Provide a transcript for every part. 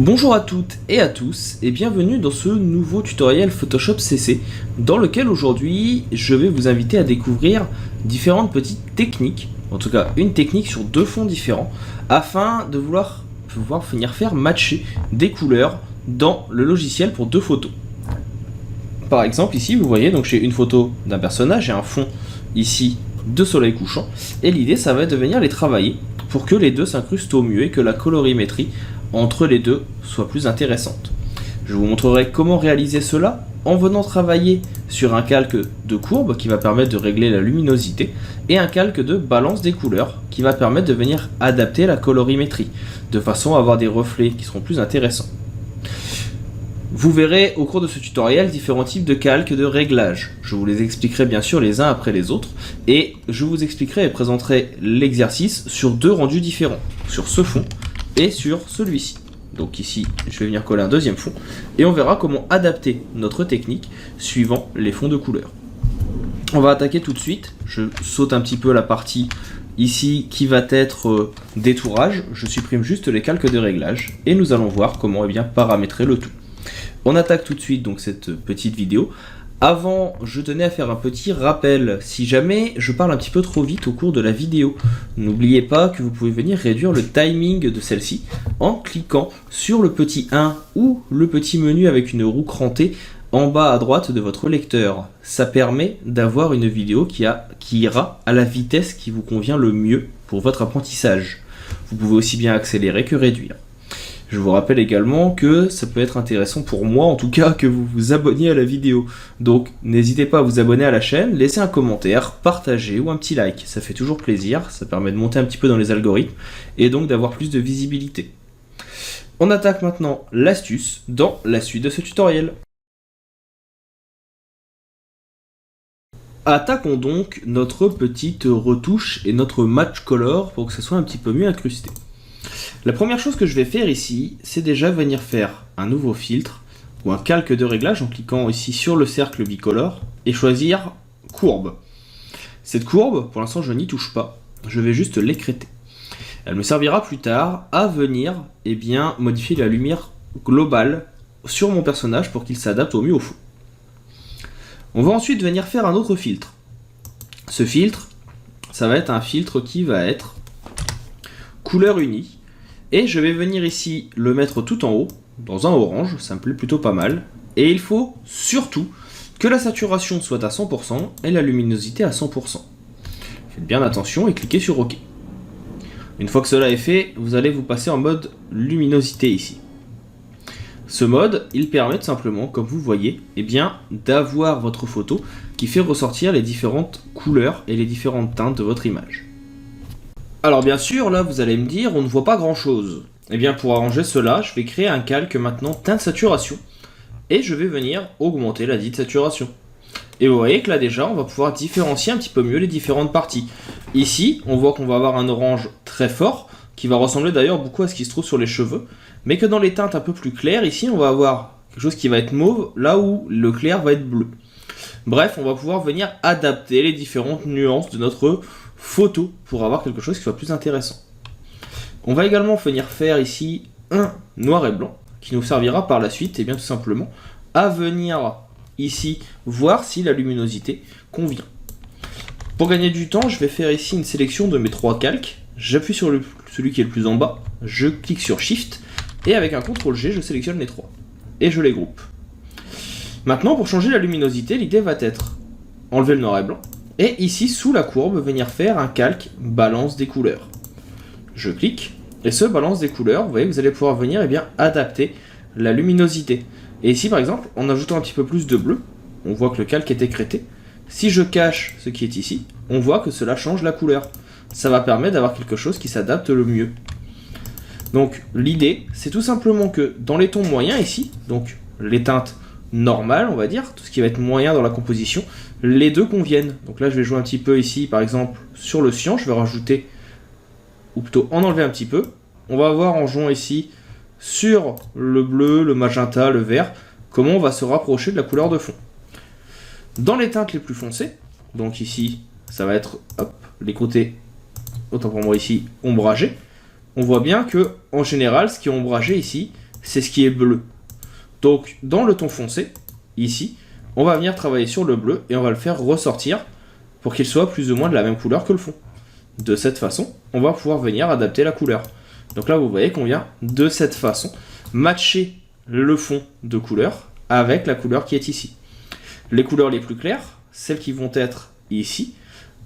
Bonjour à toutes et à tous et bienvenue dans ce nouveau tutoriel Photoshop CC dans lequel aujourd'hui je vais vous inviter à découvrir différentes petites techniques, en tout cas une technique sur deux fonds différents afin de pouvoir venir faire matcher des couleurs dans le logiciel pour deux photos. Par exemple ici vous voyez donc j'ai une photo d'un personnage et un fond ici de soleil couchant et l'idée ça va être de venir les travailler pour que les deux s'incrustent au mieux et que la colorimétrie entre les deux soit plus intéressante. Je vous montrerai comment réaliser cela en venant travailler sur un calque de courbe qui va permettre de régler la luminosité et un calque de balance des couleurs qui va permettre de venir adapter la colorimétrie de façon à avoir des reflets qui seront plus intéressants. Vous verrez au cours de ce tutoriel différents types de calques de réglage. Je vous les expliquerai bien sûr les uns après les autres et je vous expliquerai et présenterai l'exercice sur deux rendus différents, sur ce fond et sur celui-ci. Donc ici, je vais venir coller un deuxième fond et on verra comment adapter notre technique suivant les fonds de couleur. On va attaquer tout de suite. Je saute un petit peu la partie ici qui va être détourage. Je supprime juste les calques de réglage et nous allons voir comment paramétrer le tout. On attaque tout de suite donc cette petite vidéo. Avant, je tenais à faire un petit rappel, si jamais je parle un petit peu trop vite au cours de la vidéo, n'oubliez pas que vous pouvez venir réduire le timing de celle-ci en cliquant sur le petit 1 ou le petit menu avec une roue crantée en bas à droite de votre lecteur. Ça permet d'avoir une vidéo qui ira à la vitesse qui vous convient le mieux pour votre apprentissage. Vous pouvez aussi bien accélérer que réduire. Je vous rappelle également que ça peut être intéressant pour moi, en tout cas, que vous vous abonniez à la vidéo. Donc, n'hésitez pas à vous abonner à la chaîne, laisser un commentaire, partager ou un petit like. Ça fait toujours plaisir, ça permet de monter un petit peu dans les algorithmes et donc d'avoir plus de visibilité. On attaque maintenant l'astuce dans la suite de ce tutoriel. Attaquons donc notre petite retouche et notre match color pour que ça soit un petit peu mieux incrusté. La première chose que je vais faire ici, c'est déjà venir faire un nouveau filtre ou un calque de réglage en cliquant ici sur le cercle bicolore et choisir courbe. Cette courbe, pour l'instant je n'y touche pas, je vais juste l'écrêter. Elle me servira plus tard à venir modifier la lumière globale sur mon personnage pour qu'il s'adapte au mieux au fond. On va ensuite venir faire un autre filtre. Ce filtre, ça va être un filtre qui va être couleur unie. Et je vais venir ici le mettre tout en haut, dans un orange, ça me plaît plutôt pas mal. Et il faut surtout que la saturation soit à 100% et la luminosité à 100%. Faites bien attention et cliquez sur OK. Une fois que cela est fait, vous allez vous passer en mode luminosité ici. Ce mode, il permet tout simplement, comme vous voyez, d'avoir votre photo qui fait ressortir les différentes couleurs et les différentes teintes de votre image. Alors bien sûr, là vous allez me dire, on ne voit pas grand chose. Et bien pour arranger cela, je vais créer un calque maintenant teinte saturation. Et je vais venir augmenter la dite saturation. Et vous voyez que là déjà, on va pouvoir différencier un petit peu mieux les différentes parties. Ici, on voit qu'on va avoir un orange très fort, qui va ressembler d'ailleurs beaucoup à ce qui se trouve sur les cheveux. Mais que dans les teintes un peu plus claires, ici on va avoir quelque chose qui va être mauve, là où le clair va être bleu. Bref, on va pouvoir venir adapter les différentes nuances de notre photo pour avoir quelque chose qui soit plus intéressant. On va également venir faire ici un noir et blanc qui nous servira par la suite tout simplement à venir ici voir si la luminosité convient. Pour gagner du temps, je vais faire ici une sélection de mes trois calques. J'appuie sur celui qui est le plus en bas, je clique sur Shift et avec un CTRL G, je sélectionne les trois et je les groupe. Maintenant, pour changer la luminosité, l'idée va être enlever le noir et blanc. Et ici, sous la courbe, venir faire un calque balance des couleurs. Je clique, et ce balance des couleurs, vous voyez, vous allez pouvoir venir adapter la luminosité. Et ici, par exemple, en ajoutant un petit peu plus de bleu, on voit que le calque est écrêté. Si je cache ce qui est ici, on voit que cela change la couleur. Ça va permettre d'avoir quelque chose qui s'adapte le mieux. Donc, l'idée, c'est tout simplement que dans les tons moyens ici, donc les teintes normales, on va dire, tout ce qui va être moyen dans la composition, les deux conviennent. Donc là je vais jouer un petit peu ici par exemple sur le cyan, je vais rajouter, ou plutôt en enlever un petit peu. On va voir en jouant ici sur le bleu, le magenta, le vert, comment on va se rapprocher de la couleur de fond. Dans les teintes les plus foncées, donc ici ça va être les côtés, autant pour moi ici, ombragés, on voit bien que en général ce qui est ombragé ici, c'est ce qui est bleu. Donc dans le ton foncé, ici, on va venir travailler sur le bleu et on va le faire ressortir pour qu'il soit plus ou moins de la même couleur que le fond. De cette façon, on va pouvoir venir adapter la couleur. Donc là, vous voyez qu'on vient de cette façon matcher le fond de couleur avec la couleur qui est ici. Les couleurs les plus claires, celles qui vont être ici,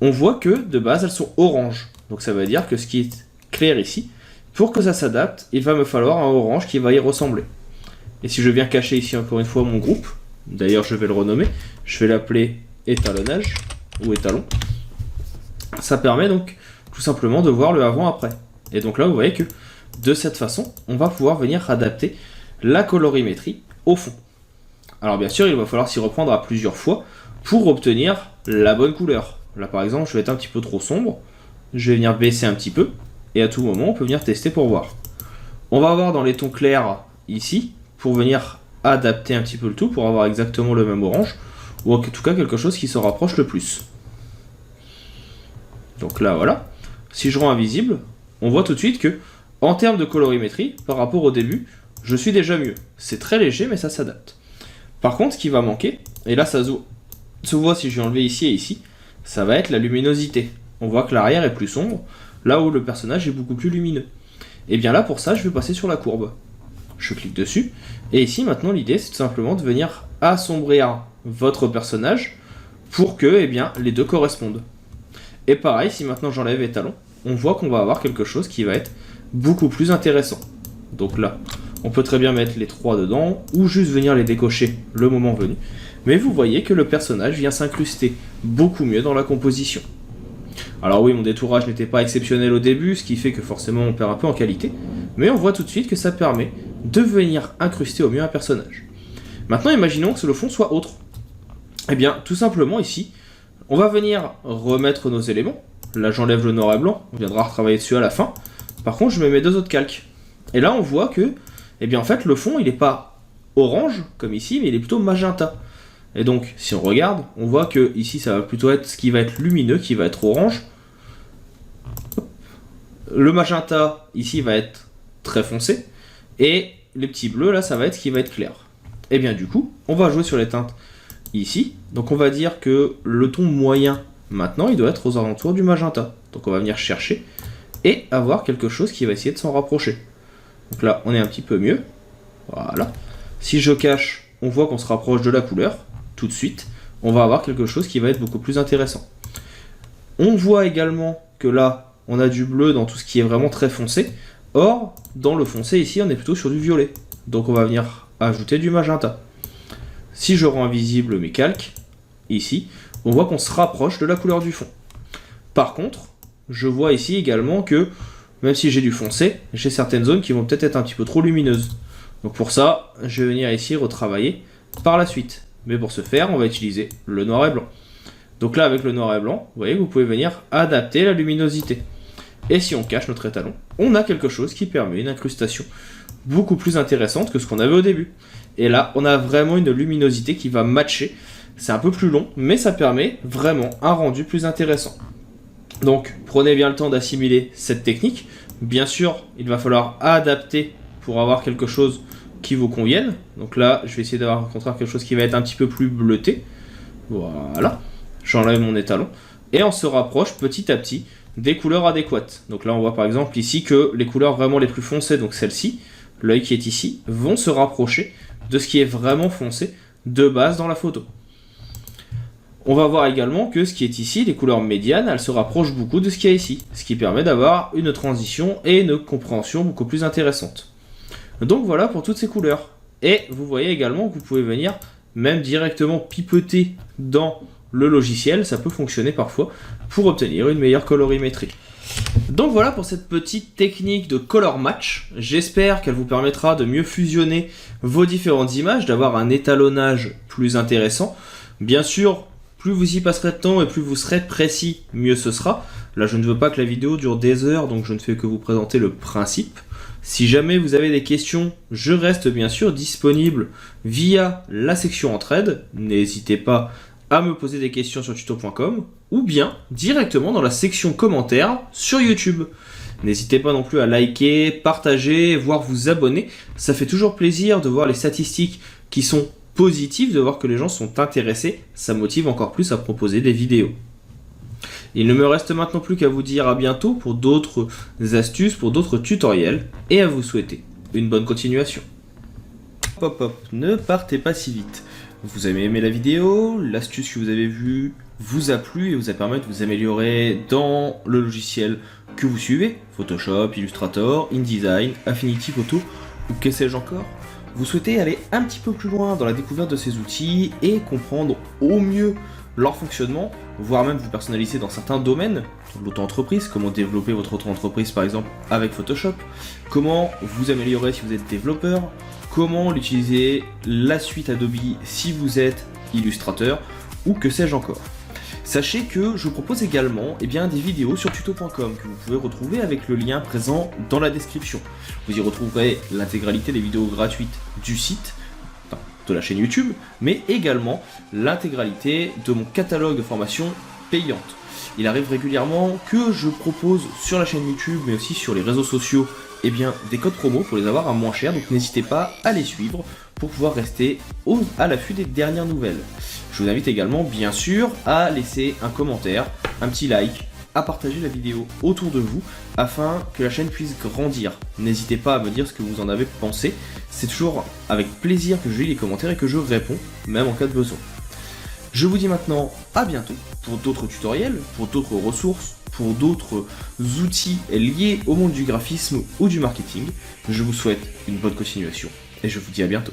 on voit que de base elles sont orange. Donc ça veut dire que ce qui est clair ici, pour que ça s'adapte, il va me falloir un orange qui va y ressembler. Et si je viens cacher ici encore une fois mon groupe, d'ailleurs je vais le renommer, je vais l'appeler étalonnage ou étalon. Ça permet donc tout simplement de voir le avant-après. Et donc là vous voyez que de cette façon, on va pouvoir venir adapter la colorimétrie au fond. Alors bien sûr, il va falloir s'y reprendre à plusieurs fois pour obtenir la bonne couleur. Là par exemple, je vais être un petit peu trop sombre, je vais venir baisser un petit peu, et à tout moment, on peut venir tester pour voir. On va avoir dans les tons clairs ici, pour venir adapter un petit peu le tout, pour avoir exactement le même orange, ou en tout cas quelque chose qui se rapproche le plus. Donc là voilà, si je rends invisible, on voit tout de suite que, en termes de colorimétrie, par rapport au début, je suis déjà mieux. C'est très léger, mais ça s'adapte. Par contre, ce qui va manquer, et là ça se voit si je vais enlever ici et ici, ça va être la luminosité. On voit que l'arrière est plus sombre, là où le personnage est beaucoup plus lumineux. Et bien là, pour ça, je vais passer sur la courbe. Je clique dessus, et ici, maintenant, l'idée, c'est tout simplement de venir assombrir votre personnage pour que, eh bien, les deux correspondent. Et pareil, si maintenant j'enlève étalon, on voit qu'on va avoir quelque chose qui va être beaucoup plus intéressant. Donc là, on peut très bien mettre les trois dedans, ou juste venir les décocher le moment venu. Mais vous voyez que le personnage vient s'incruster beaucoup mieux dans la composition. Alors oui, mon détourage n'était pas exceptionnel au début, ce qui fait que forcément on perd un peu en qualité, mais on voit tout de suite que ça permet de venir incruster au mieux un personnage. Maintenant, imaginons que le fond soit autre. Eh bien, tout simplement ici, on va venir remettre nos éléments. Là, j'enlève le noir et blanc, on viendra retravailler dessus à la fin. Par contre, je mets mes deux autres calques. Et là, on voit que, eh bien, en fait, le fond, il n'est pas orange, comme ici, mais il est plutôt magenta. Et donc, si on regarde, on voit que ici, ça va plutôt être ce qui va être lumineux, qui va être orange. Le magenta, ici, va être très foncé. Et les petits bleus, là, ça va être ce qui va être clair. Et bien, du coup, on va jouer sur les teintes ici. Donc, on va dire que le ton moyen, maintenant, il doit être aux alentours du magenta. Donc, on va venir chercher et avoir quelque chose qui va essayer de s'en rapprocher. Donc là, on est un petit peu mieux. Voilà. Si je cache, on voit qu'on se rapproche de la couleur. Tout de suite, on va avoir quelque chose qui va être beaucoup plus intéressant. On voit également que là, on a du bleu dans tout ce qui est vraiment très foncé. Or, dans le foncé, ici, on est plutôt sur du violet. Donc on va venir ajouter du magenta. Si je rends invisible mes calques, ici, on voit qu'on se rapproche de la couleur du fond. Par contre, je vois ici également que, même si j'ai du foncé, j'ai certaines zones qui vont peut-être être un petit peu trop lumineuses. Donc pour ça, je vais venir ici retravailler par la suite. Mais pour ce faire, on va utiliser le noir et blanc. Donc là, avec le noir et blanc, vous voyez que vous pouvez venir adapter la luminosité. Et si on cache notre étalon, on a quelque chose qui permet une incrustation beaucoup plus intéressante que ce qu'on avait au début. Et là, on a vraiment une luminosité qui va matcher. C'est un peu plus long, mais ça permet vraiment un rendu plus intéressant. Donc, prenez bien le temps d'assimiler cette technique. Bien sûr, il va falloir adapter pour avoir quelque chose qui vous convienne. Donc là, je vais essayer d'avoir au contraire quelque chose qui va être un petit peu plus bleuté. Voilà. J'enlève mon étalon. Et on se rapproche petit à petit des couleurs adéquates. Donc là, on voit par exemple ici que les couleurs vraiment les plus foncées, donc celle-ci, l'œil qui est ici, vont se rapprocher de ce qui est vraiment foncé de base dans la photo. On va voir également que ce qui est ici, les couleurs médianes, elles se rapprochent beaucoup de ce qu'il y a ici, ce qui permet d'avoir une transition et une compréhension beaucoup plus intéressante. Donc voilà pour toutes ces couleurs. Et vous voyez également que vous pouvez venir même directement pipeter dans le logiciel, ça peut fonctionner parfois, pour obtenir une meilleure colorimétrie. Donc voilà pour cette petite technique de color match. J'espère qu'elle vous permettra de mieux fusionner vos différentes images, d'avoir un étalonnage plus intéressant. Bien sûr, plus vous y passerez de temps et plus vous serez précis, mieux ce sera. Là, je ne veux pas que la vidéo dure des heures, donc je ne fais que vous présenter le principe. Si jamais vous avez des questions, je reste bien sûr disponible via la section entraide. N'hésitez pas à me poser des questions sur tuto.com ou bien directement dans la section commentaires sur YouTube. N'hésitez pas non plus à liker, partager, voire vous abonner. Ça fait toujours plaisir de voir les statistiques qui sont positives, de voir que les gens sont intéressés. Ça motive encore plus à proposer des vidéos. Il ne me reste maintenant plus qu'à vous dire à bientôt pour d'autres astuces, pour d'autres tutoriels, et à vous souhaiter une bonne continuation. Hop hop, ne partez pas si vite. Vous avez aimé la vidéo, l'astuce que vous avez vue vous a plu et vous a permis de vous améliorer dans le logiciel que vous suivez, Photoshop, Illustrator, InDesign, Affinity Photo ou que sais-je encore. Vous souhaitez aller un petit peu plus loin dans la découverte de ces outils et comprendre au mieux leur fonctionnement, voire même vous personnaliser dans certains domaines, l'auto-entreprise, comment développer votre auto-entreprise par exemple avec Photoshop, comment vous améliorer si vous êtes développeur, comment l'utiliser la suite Adobe si vous êtes illustrateur, ou que sais-je encore. Sachez que je propose également des vidéos sur tuto.com que vous pouvez retrouver avec le lien présent dans la description. Vous y retrouverez l'intégralité des vidéos gratuites du site, de la chaîne YouTube, mais également l'intégralité de mon catalogue de formations payantes. Il arrive régulièrement que je propose sur la chaîne YouTube, mais aussi sur les réseaux sociaux, des codes promo pour les avoir à moins cher, donc n'hésitez pas à les suivre pour pouvoir rester à l'affût des dernières nouvelles. Je vous invite également, bien sûr, à laisser un commentaire, un petit like, à partager la vidéo autour de vous afin que la chaîne puisse grandir. N'hésitez pas à me dire ce que vous en avez pensé, c'est toujours avec plaisir que je lis les commentaires et que je réponds, même en cas de besoin. Je vous dis maintenant à bientôt pour d'autres tutoriels, pour d'autres ressources, pour d'autres outils liés au monde du graphisme ou du marketing. Je vous souhaite une bonne continuation et je vous dis à bientôt.